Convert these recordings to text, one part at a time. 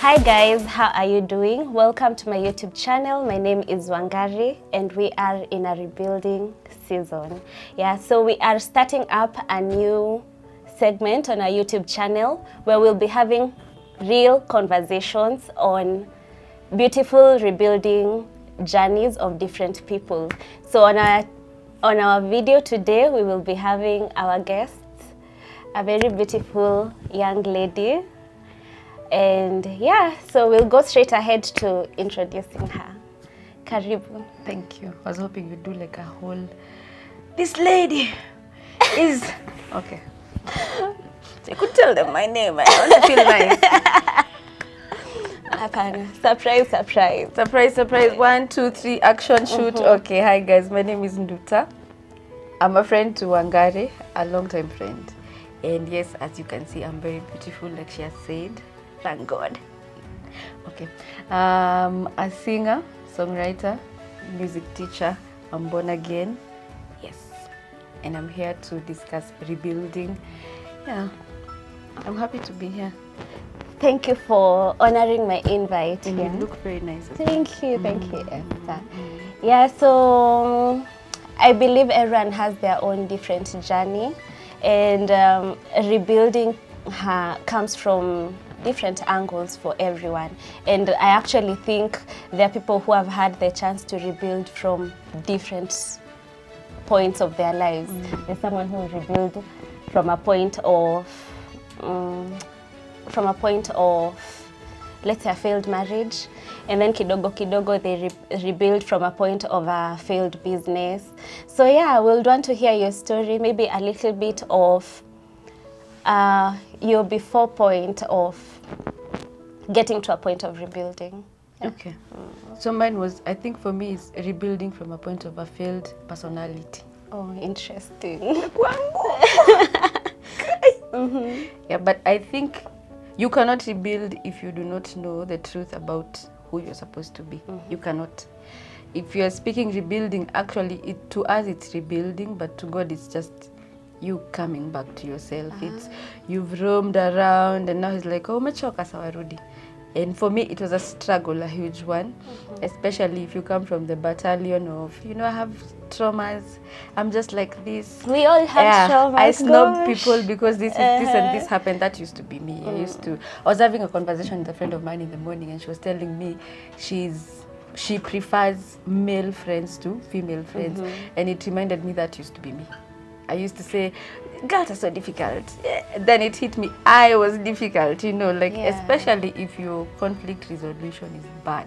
Hi guys, how are you doing? Welcome to my YouTube channel. My name is Wangari and we are in a rebuilding season. Yeah, so we are starting up a new segment on our YouTube channel where we'll be having real conversations on beautiful rebuilding journeys of different people. So on our video today, we will be having our guests, a very beautiful young lady. And yeah, so we'll go straight ahead to introducing her. Karibu. Thank you. I was hoping you'd do like a whole, this lady is, okay. So you could tell them my name. I want to feel nice. Surprise, surprise. Surprise, surprise. 1, 2, 3, action, shoot. Okay, hi guys. My name is Nduta. I'm a friend to Wangari, a long-time friend. And yes, as you can see, I'm very beautiful, like she has said. Thank God. Okay. A singer, songwriter, music teacher. I'm born again. Yes. And I'm here to discuss rebuilding. Yeah. I'm happy to be here. Thank you for honoring my invite. And you look very nice. Thank you, Esther. Yeah, so I believe everyone has their own different journey, and rebuilding comes from different angles for everyone. And I actually think there are people who have had the chance to rebuild from different points of their lives. There's someone who rebuild from a point of let's say a failed marriage, and then kidogo they rebuild from a point of a failed business. So yeah, we'll want to hear your story, maybe a little bit of your before point of getting to a point of rebuilding. Yeah. Okay. So mine was, I think for me, is rebuilding from a point of a failed personality. Oh, interesting. Yeah, but I think you cannot rebuild if you do not know the truth about who you're supposed to be. You cannot. If you're speaking rebuilding, actually, to us it's rebuilding, but to God it's just you coming back to yourself. It's you've roamed around and now he's like, oh, umechoka sawa rudi. And for me it was a struggle, a huge one, especially if you come from the battalion of, I have traumas, I'm just like this. We all have traumas. I snob people because this and this happened. That used to be me. I was having a conversation with a friend of mine in the morning and she was telling me she prefers male friends to female friends, and it reminded me that used to be me. I used to say, girls are so difficult. Then it hit me, I was difficult, especially if your conflict resolution is bad,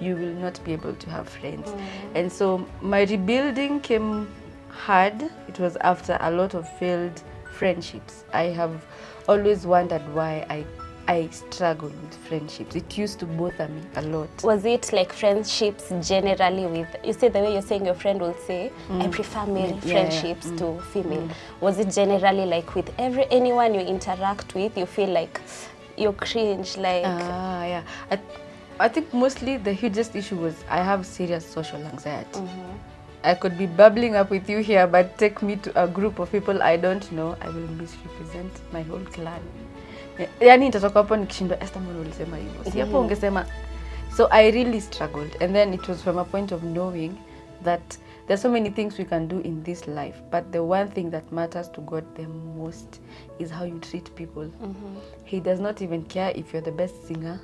you will not be able to have friends. And so my rebuilding came hard. It was after a lot of failed friendships. I have always wondered why I struggled with friendships. It used to bother me a lot. Was it like friendships generally with, you see the way you're saying your friend will say, I prefer male friendships to female. Was it generally like with anyone you interact with, you feel like you cringe, like? Yeah. I think mostly the hugest issue was I have serious social anxiety. I could be bubbling up with you here, but take me to a group of people I don't know, I will misrepresent my whole clan. Yani nitatoka hapo nikishindwa, Esther mbona ulisema hivyo? Si hapo ungesema. So I really struggled, and then it was from a point of knowing that there's so many things we can do in this life, but the one thing that matters to God the most is how you treat people. He does not even care if you're the best singer.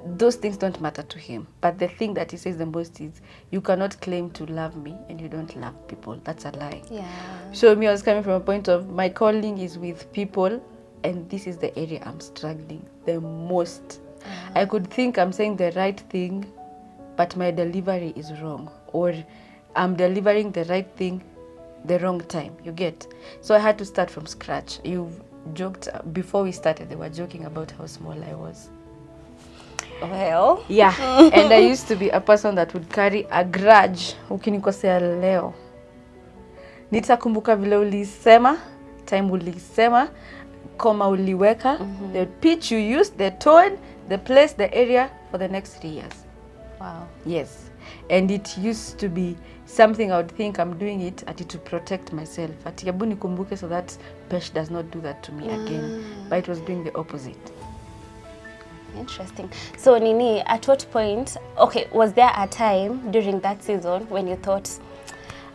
Those things don't matter to him. But the thing that he says the most is, you cannot claim to love me and you don't love people. That's a lie. Yeah. So me, I was coming from a point of my calling is with people, and this is the area I'm struggling the most. I could think I'm saying the right thing, but my delivery is wrong. Or I'm delivering the right thing the wrong time, you get? So I had to start from scratch. You've joked, before we started, they were joking about how small I was. Well. Yeah, and I used to be a person that would carry a grudge. Ukinikosea leo, nitakumbuka vile ulisema, time ulisema, koma uliweka, the pitch you used, the tone, the place, the area for the next 3 years. Wow. Yes. And it used to be something I would think I'm doing it to protect myself. Ati hebu nikumbuke so that Pesh does not do that to me again. But it was doing the opposite. Interesting. So Nini, at what point, okay, was there a time during that season when you thought,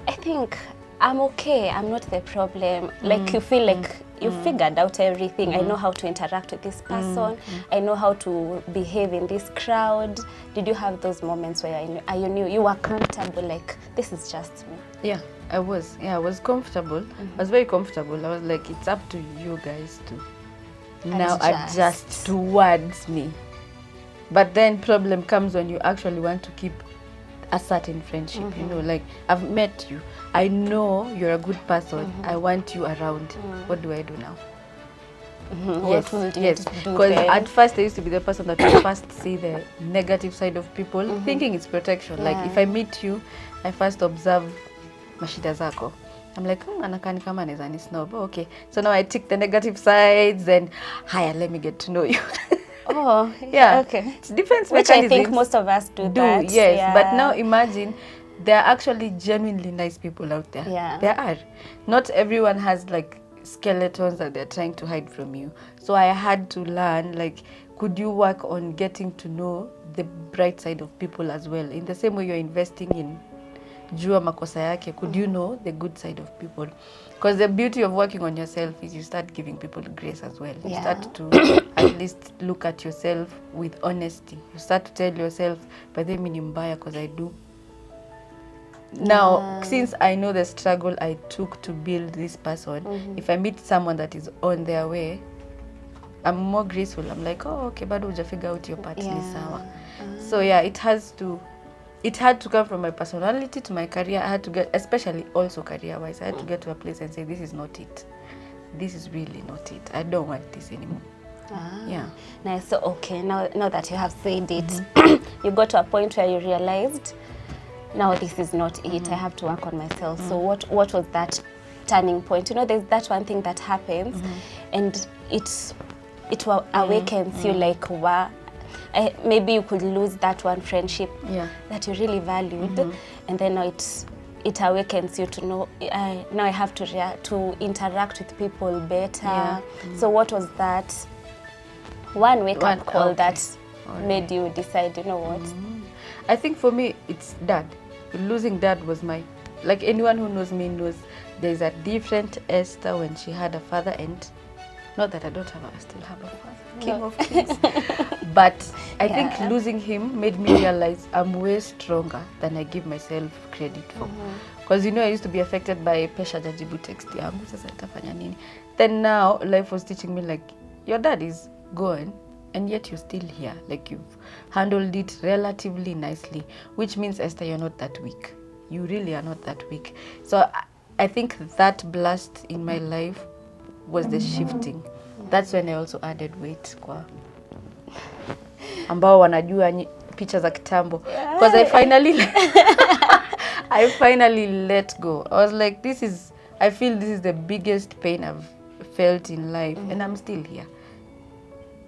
I think I'm okay, I'm not the problem, like you feel like you figured out everything, I know how to interact with this person, I know how to behave in this crowd? Did you have those moments where you knew you were comfortable, like this is just me? Yeah, I was. Yeah, I was comfortable. I was very comfortable. I was like, it's up to you guys to now adjust towards me. But then problem comes when you actually want to keep a certain friendship, you know, like I've met you, I know you're a good person, I want you around. What do I do now? Yes, yes. Because at first I used to be the person that would first see the negative side of people, thinking it's protection. Like if I meet you, I first observe mashida zako. I'm like, anakani kama anaweza ni snob. Okay, so now I tick the negative sides and higher, let me get to know you. Oh, yeah. Okay. It's defense Which mechanisms. I think most of us do that. Yes. Yeah. But now imagine, there are actually genuinely nice people out there. Yeah. There are. Not everyone has like skeletons that they're trying to hide from you. So I had to learn, like, could you work on getting to know the bright side of people as well? In the same way you're investing in jua makosa yake, could you know the good side of people? Because the beauty of working on yourself is you start giving people grace as well. You start to at least look at yourself with honesty. You start to tell yourself, but then mimi ni mbaya because I do. Now, since I know the struggle I took to build this person, if I meet someone that is on their way, I'm more graceful. I'm like, oh, okay, bado hujafigure out your part, ni sawa. So yeah, it had to come from my personality to my career. I had to get, especially also career-wise, I had to get to a place and say, this is not it. This is really not it. I don't want this anymore. Yeah. Nice. So, okay, now that you have said it, you got to a point where you realized, now this is not it. I have to work on myself. So what was that turning point? You know, there's that one thing that happens and it awakens you like, wow. Maybe you could lose that one friendship that you really valued, and then now it awakens you to know, now I have to interact with people better. So what was that one wake-up call that made you decide, you know what? I think for me, it's dad. Losing dad was like anyone who knows me knows there's a different Esther when she had a father, and not that I don't have I still have a father. King of kings. But I think losing him made me realize I'm way stronger than I give myself credit for. Because you know, I used to be affected by pesha jajibu text yangu, sasa nitafanya nini. Then now life was teaching me, like, your dad is gone and yet you're still here. Like, you've handled it relatively nicely, which means, Esther, you're not that weak. You really are not that weak. So I think that blast in my life was the shifting. That's when I also added weight kwa ambao wanajua picha za kitambo, because I finally let go. I was like, I feel this is the biggest pain I've felt in life, and I'm still here.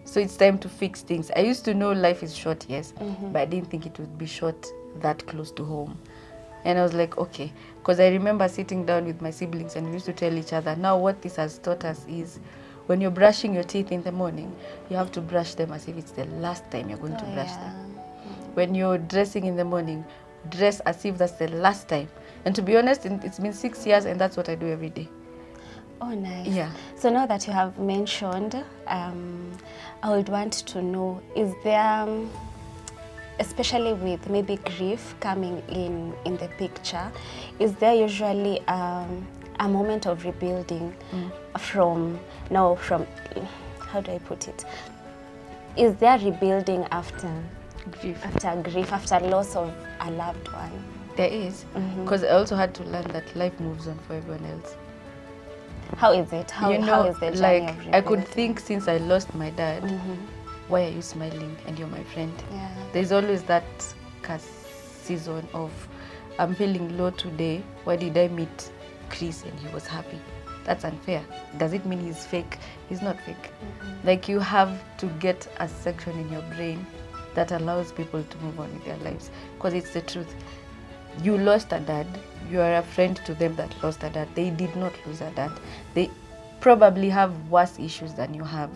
So it's time to fix things. I used to know life is short, yes, but I didn't think it would be short that close to home. And I was like, okay, because I remember sitting down with my siblings and we used to tell each other, now what this has taught us is, when you're brushing your teeth in the morning, you have to brush them as if it's the last time you're going to brush them. When you're dressing in the morning, dress as if that's the last time. And to be honest, it's been 6 years and that's what I do every day. Oh, nice. Yeah. So now that you have mentioned, I would want to know, is there, especially with maybe grief coming in the picture, is there usually a moment of rebuilding from, how do I put it? Is there rebuilding after grief, after loss of a loved one? There is, because I also had to learn that life moves on for everyone else. How is it? How is the journey like, of rebuilding? I could think, since I lost my dad, why are you smiling and you're my friend? Yeah. There's always that season of, I'm feeling low today, why did I meet Chris and he was happy? That's unfair. Does it mean he's fake? He's not fake. Like, you have to get a section in your brain that allows people to move on with their lives, because it's the truth. You lost a dad, you are a friend to them that lost a dad. They did not lose a dad. They probably have worse issues than you have.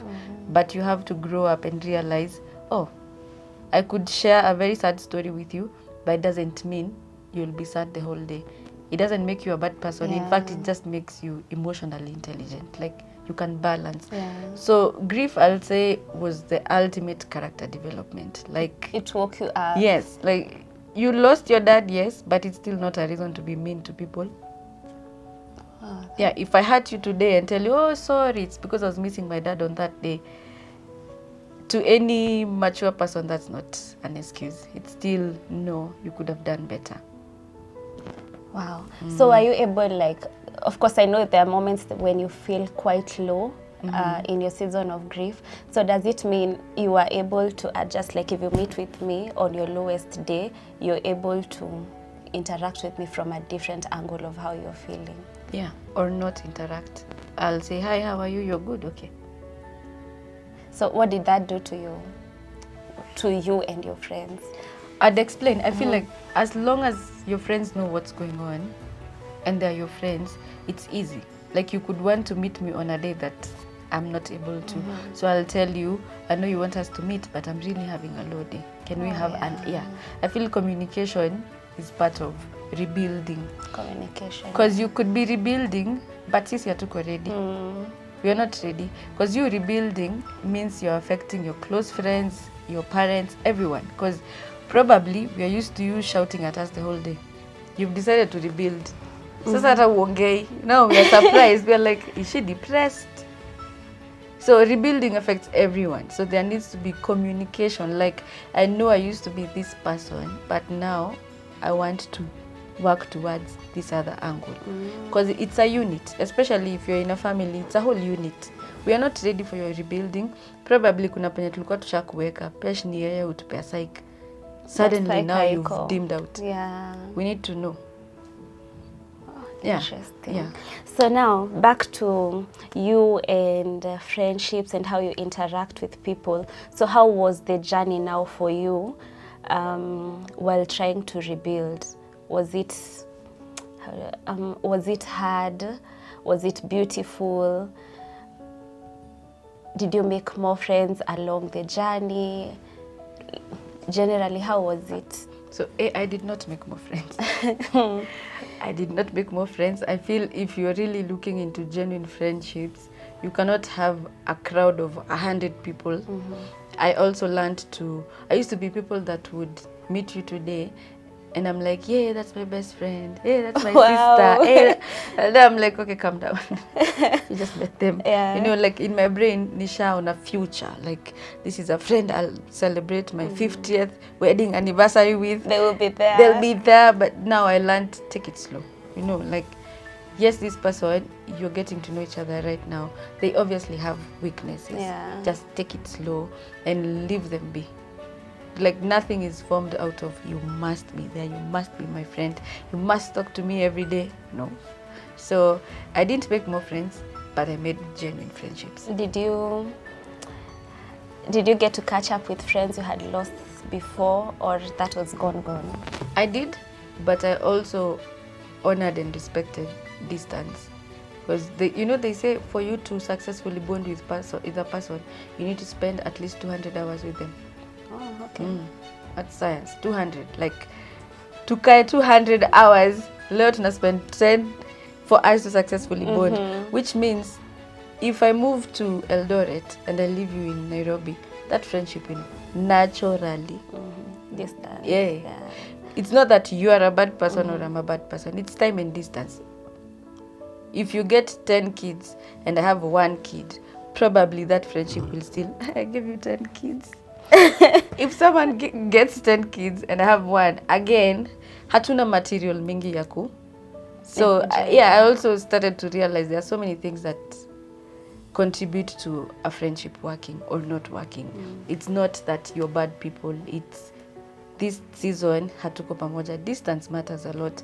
But you have to grow up and realize, oh, I could share a very sad story with you, but it doesn't mean you'll be sad the whole day. It doesn't make you a bad person. Yeah. In fact, it just makes you emotionally intelligent. Like, you can balance. Yeah. So grief, I'll say, was the ultimate character development. Like, It woke you up. yes, like, you lost your dad, yes, but it's still not a reason to be mean to people. Oh, Yeah, if I hurt you today and tell you, oh, sorry, it's because I was missing my dad on that day, to any mature person, that's not an excuse. It's still, no, you could have done better. wow. So are you able, like, of course I know there are moments when you feel quite low in your season of grief. So does it mean you are able to adjust, like if you meet with me on your lowest day, you're able to interact with me from a different angle of how you're feeling? Yeah, or not interact. I'll say, hi, how are you? You're good? Okay. So what did that do to you and your friends? I'd explain. I feel like as long as your friends know what's going on and they're your friends, it's easy. Like, you could want to meet me on a day that I'm not able to. So I'll tell you, I know you want us to meet, but I'm really having a low day. Can we have I feel communication is part of rebuilding. Communication. Because you could be rebuilding, but sisi hatuko ready. We are not ready. Because you rebuilding means you're affecting your close friends, your parents, everyone. Because probably we are used to you shouting at us the whole day. You've decided to rebuild. Sasa hata uongei. Now we are surprised. We are like, is she depressed? So rebuilding affects everyone. So there needs to be communication. Like, I know I used to be this person, but now I want to work towards this other angle. Because it's a unit, especially if you're in a family, it's a whole unit. We are not ready for your rebuilding. Probably kuna penye tulikuwa tushakuweka. Pesh ni yeye utupea psych. Suddenly now you've dimmed out. Yeah. We need to know. Interesting. Yeah. So now back to you and friendships and how you interact with people. So how was the journey now for you while trying to rebuild? Was it hard? Was it beautiful? Did you make more friends along the journey? Generally, how was it? So I did not make more friends. I did not make more friends. I feel if you're really looking into genuine friendships, you cannot have a crowd of 100 people. I also learned I used to be people that would meet you today and I'm like, yeah, that's my best friend. Hey, that's my sister. Hey. And then I'm like, okay, calm down. You just met them. Yeah. You know, like in my brain, Nisha on a future. Like, this is a friend I'll celebrate my 50th wedding anniversary with. They will be there. They'll be there. But now I learned, take it slow. You know, like, yes, this person, you're getting to know each other right now. They obviously have weaknesses. Yeah. Just take it slow and leave them be. Like, nothing is formed out of you must be there, you must be my friend, you must talk to me every day. No. So I didn't make more friends, but I made genuine friendships. Did you get to catch up with friends you had lost before, or that was gone? I did, but I also honored and respected distance. Because they say for you to successfully bond with a person, you need to spend at least 200 hours with them. Oh, okay. That's science. 200. Like, to kai 200 hours, leo tuna spend 10 for us to successfully bond. Which means, if I move to Eldoret and I leave you in Nairobi, that friendship will naturally Distance. Yeah. It's not that you are a bad person or I'm a bad person. It's time and distance. If you get 10 kids and I have 1 kid, probably that friendship will still, I give you 10 kids. If someone gets 10 kids and I have 1, again, hatuna material mingi yaku. So I also started to realize there are so many things that contribute to a friendship working or not working. It's not that you're bad people. It's this season hatuko pamoja. Distance matters a lot.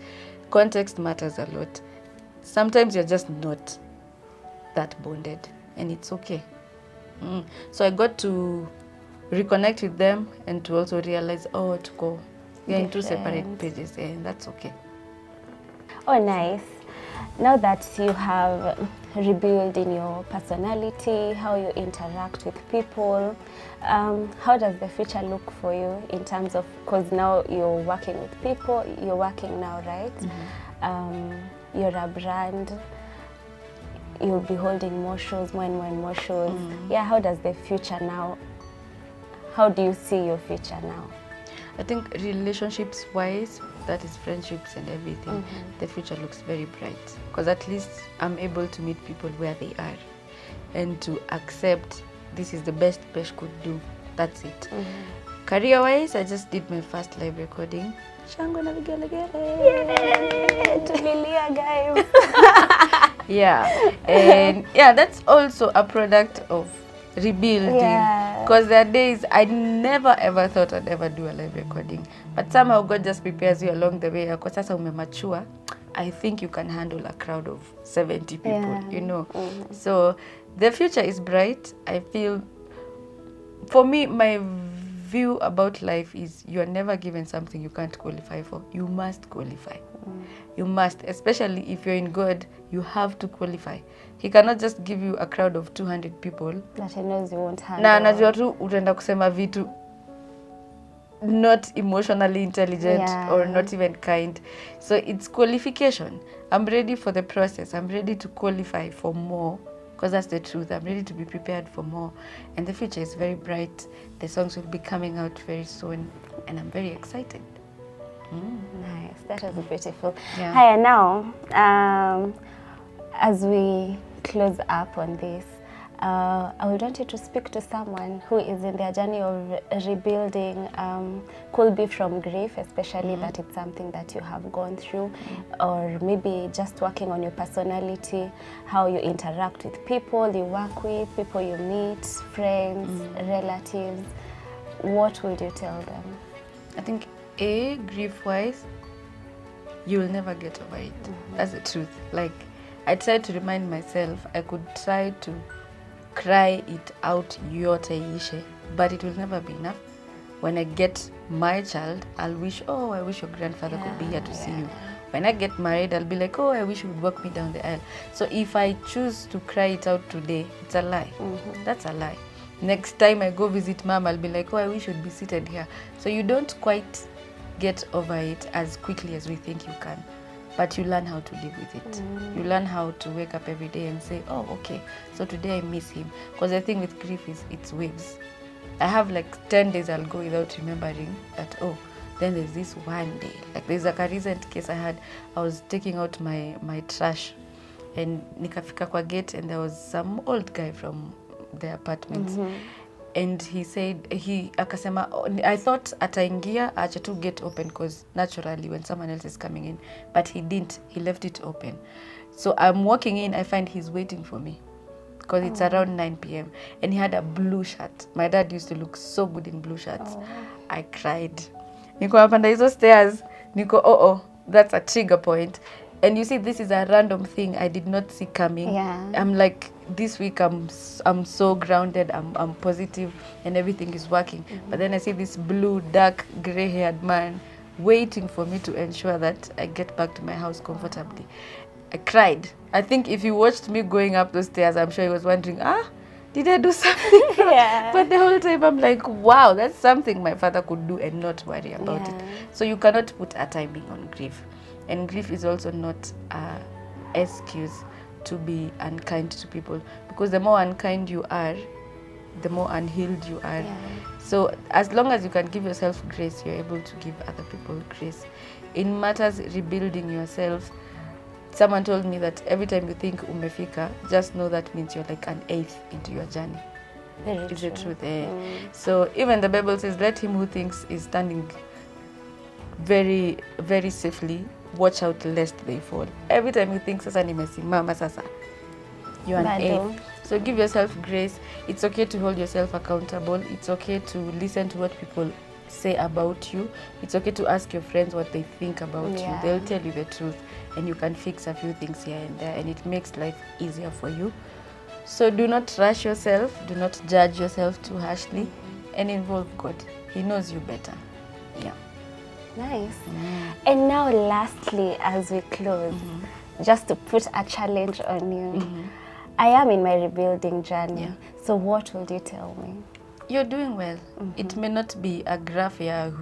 Context matters a lot. Sometimes you're just not that bonded, and it's okay. So I got to reconnect with them and to also realize, we're in 2 separate pages, and that's okay. Oh, nice. Now that you have rebuilt in your personality, how you interact with people, how does the future look for you in terms of, because now you're working with people, you're working now, right? You're a brand, you'll be holding more shows, more and more and more shows. Yeah, how does the future now, how do you see your future now? I think relationships wise, that is friendships and everything, the future looks very bright. Because at least I'm able to meet people where they are and to accept this is the best Pesh could do. That's it. Career wise, I just did my first live recording. Shango na vigelegele. Yay! Tumilia, guys. Yeah. And yeah, that's also a product of rebuilding. Because there are days I never ever thought I'd ever do a live recording, but somehow God just prepares you along the way. Because sasa umemature, I think you can handle a crowd of 70 people, you know. So the future is bright. I feel, for me, my view about life is you are never given something you can't qualify for. You must qualify. You must, especially if you're in God, you have to qualify. He cannot just give you a crowd of 200 people that he knows you won't handle. Na anajua tu utaenda kusema vitu not emotionally intelligent or not even kind. So it's qualification. I'm ready for the process. I'm ready to qualify for more, because that's the truth. I'm ready to be prepared for more. And the future is very bright. The songs will be coming out very soon. And I'm very excited. Nice. That was beautiful. Yeah. Hi, and now, as we close up on this, I would want you to speak to someone who is in their journey of rebuilding. Could be from grief, especially that it's something that you have gone through, or maybe just working on your personality, how you interact with people you work with, people you meet, friends, relatives. What would you tell them? I think, grief-wise, you will never get over it. That's the truth. Like, I tried to remind myself, I could try to cry it out, yote ishe, but it will never be enough. When I get my child, I'll wish, oh, I wish your grandfather could be here to see you. When I get married, I'll be like, oh, I wish you would walk me down the aisle. So if I choose to cry it out today, it's a lie. That's a lie. Next time I go visit mom, I'll be like, oh, I wish you'd be seated here. So you don't quite get over it as quickly as we think you can. But you learn how to live with it. You learn how to wake up every day and say, oh, okay, so today I miss him. Because the thing with grief is it's waves. I have like 10 days I'll go without remembering that, oh, then there's this one day. Like there's like a recent case I had. I was taking out my trash and nikafika kwa gate and there was some old guy from the apartment. And he said, akasema, I thought ataingia, acha tu gate open, because naturally when someone else is coming in, but he didn't, he left it open. So I'm walking in, I find he's waiting for me, because it's around 9 p.m. and he had a blue shirt. My dad used to look so good in blue shirts. I cried. Niko apanda hizo stairs, niko, that's a trigger point. And you see, this is a random thing I did not see coming. I'm like, this week I'm so grounded, I'm positive, and everything is working. But then I see this blue, dark, gray-haired man waiting for me to ensure that I get back to my house comfortably. I cried. I think if you watched me going up those stairs, I'm sure he was wondering, did I do something? But the whole time I'm like, wow, that's something my father could do and not worry about it. So you cannot put a timing on grief. And grief is also not an excuse to be unkind to people, because the more unkind you are, the more unhealed you are. So as long as you can give yourself grace, you're able to give other people grace. In matters rebuilding yourself, someone told me that every time you think umefika, just know that means you're like an eighth into your journey. It's the truth. So even the Bible says, let him who thinks is standing very, very safely watch out lest they fall. Every time you think sasa nimesimama sasa, you're an eighth. So give yourself grace. It's okay to hold yourself accountable. It's okay to listen to what people say about you. It's okay to ask your friends what they think about you. They'll tell you the truth, and you can fix a few things here and there, and it makes life easier for you. So do not rush yourself. Do not judge yourself too harshly, and involve God. He knows you better. Yeah. Nice. And now lastly, as we close, just to put a challenge on you. I am in my rebuilding journey. So what would you tell me? You're doing well. It may not be a graph here,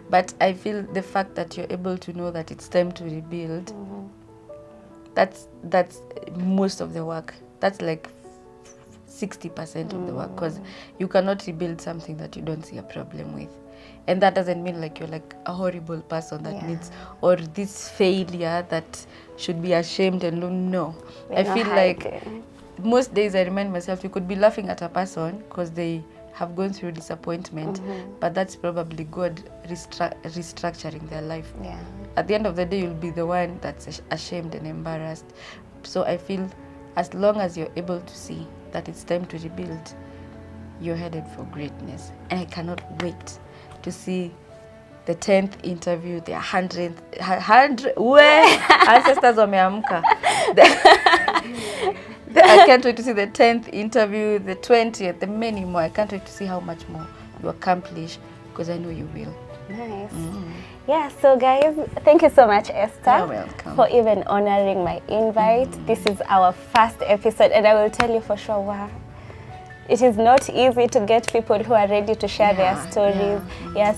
but I feel the fact that you're able to know that it's time to rebuild, that's most of the work. That's like 60% of the work, because you cannot rebuild something that you don't see a problem with. And that doesn't mean like you're like a horrible person that needs, or this failure that should be ashamed and no. I feel like most days I remind myself, you could be laughing at a person because they have gone through disappointment, but that's probably God restructuring their life. At the end of the day, you'll be the one that's ashamed and embarrassed. So I feel as long as you're able to see that it's time to rebuild, you're headed for greatness. And I cannot wait to see the 10th interview, the 100th, ancestors wameamka. I can't wait to see the 10th interview, the 20th, the many more. I can't wait to see how much more you accomplish, because I know you will. Nice. Yeah, so guys, thank you so much, Esther. You're welcome. For even honoring my invite. This is our first episode, and I will tell you for sure, wow, it is not easy to get people who are ready to share their stories.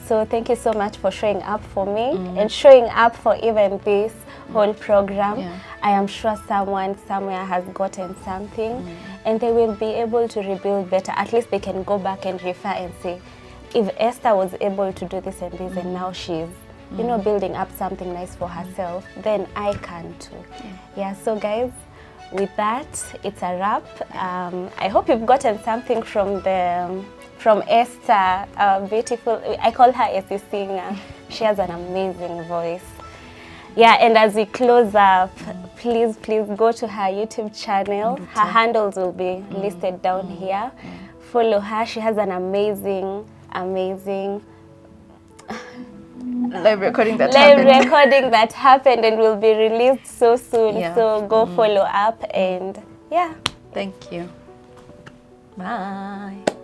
So thank you so much for showing up for me and showing up for even this whole program. I am sure someone somewhere has gotten something and they will be able to rebuild better. At least they can go back and refer and say, if Esther was able to do this and this and now she's you know, building up something nice for herself, then I can too. So guys, with that, it's a wrap. I hope you've gotten something from Esther, beautiful. I call her a singer. She has an amazing voice. And as we close up, please go to her YouTube channel. Her handles will be listed down here. Follow her. She has an amazing live recording that happened and will be released so soon. So go follow up and thank you. Bye.